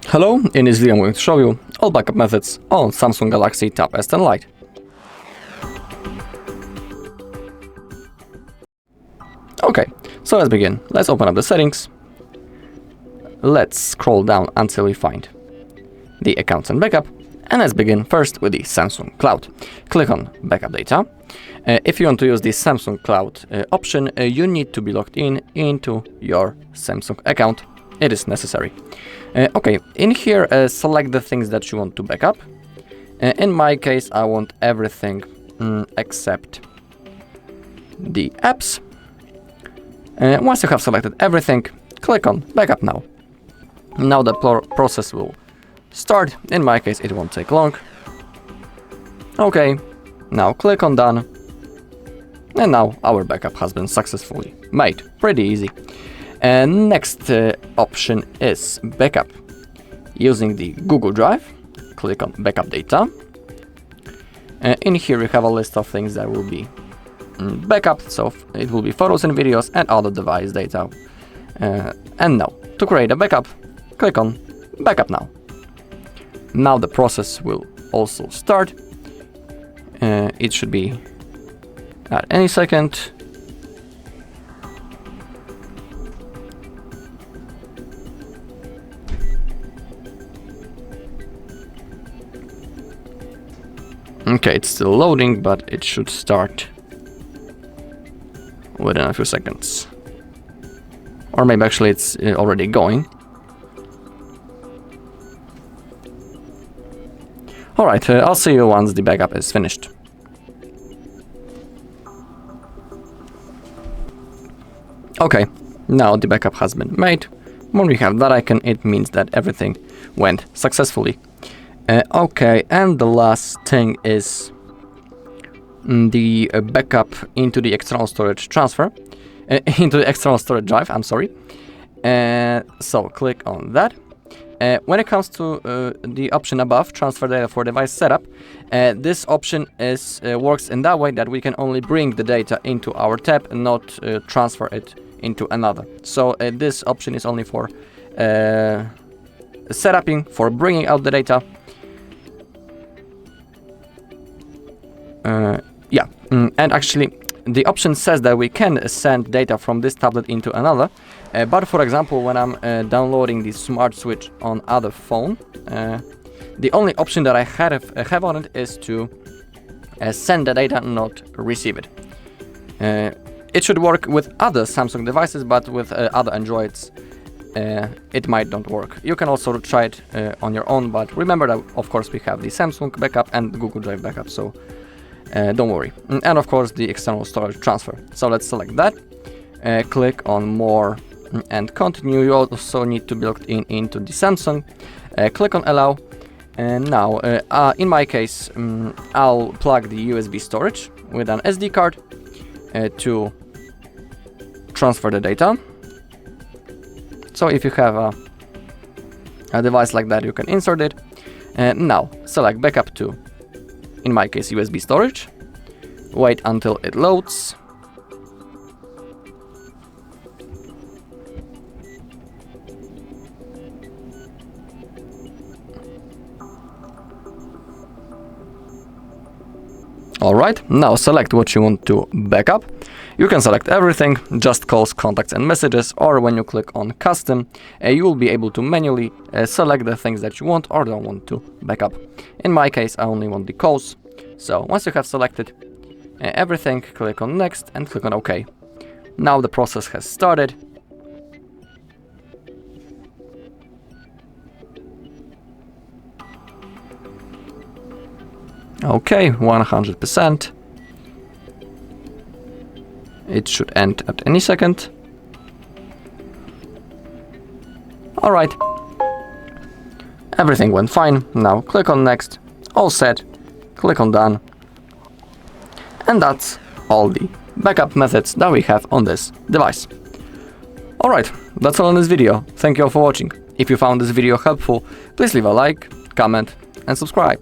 Hello, in this video I'm going to show you all backup methods on Samsung Galaxy Tab S10 Lite. Okay, so let's begin. Let's open up the settings. Let's scroll down until we find the accounts and backup. And let's begin first with the Samsung Cloud. Click on Backup Data. If you want to use the Samsung Cloud option, you need to be logged into your Samsung account. It is necessary. Okay, in here, select the things that you want to backup. In my case, I want everything except the apps. Once you have selected everything, click on Backup Now. Now the process will start. In my case, it won't take long. Okay, now click on Done. And now our backup has been successfully made. Pretty easy. And next option is backup. Using the Google Drive, click on Backup Data. In here we have a list of things that will be backup, so it will be photos and videos and other device data. And now, to create a backup, click on Backup Now. Now the process will also start. It should be at any second. Okay, it's still loading, but it should start within a few seconds. Or maybe actually it's already going. Alright, I'll see you once the backup is finished. Okay, now the backup has been made. When we have that icon, it means that everything went successfully. Okay, and the last thing is the backup into the external storage transfer, into the external storage drive, I'm sorry. So click on that. When it comes to the option above, transfer data for device setup, this option works in that way that we can only bring the data into our tab and not transfer it into another. So this option is only for setuping, for bringing out the data. And actually the option says that we can send data from this tablet into another, but for example when I'm downloading the smart switch on other phone, the only option that I have on it is to send the data, not receive it. It should work with other Samsung devices, but with other Androids it might not work. You can also try it on your own, but remember that of course we have the Samsung backup and the Google Drive backup, so don't worry. And of course the external storage transfer. So let's select that, click on More and Continue. You also need to be logged into the Samsung. Click on Allow. And now in my case I'll plug the USB storage with an SD card to transfer the data. So if you have a device like that, you can insert it. Now select backup to, in my case, USB storage. Wait until it loads. Alright, now select what you want to backup. You can select everything, just calls, contacts and messages, or when you click on Custom, you will be able to manually select the things that you want or don't want to backup. In my case, I only want the calls. So once you have selected everything, click on Next and click on OK. Now the process has started. Okay, 100%. It should end at any second. Alright. Everything went fine. Now click on Next. All set. Click on Done. And that's all the backup methods that we have on this device. Alright, that's all in this video. Thank you all for watching. If you found this video helpful, please leave a like, comment and subscribe.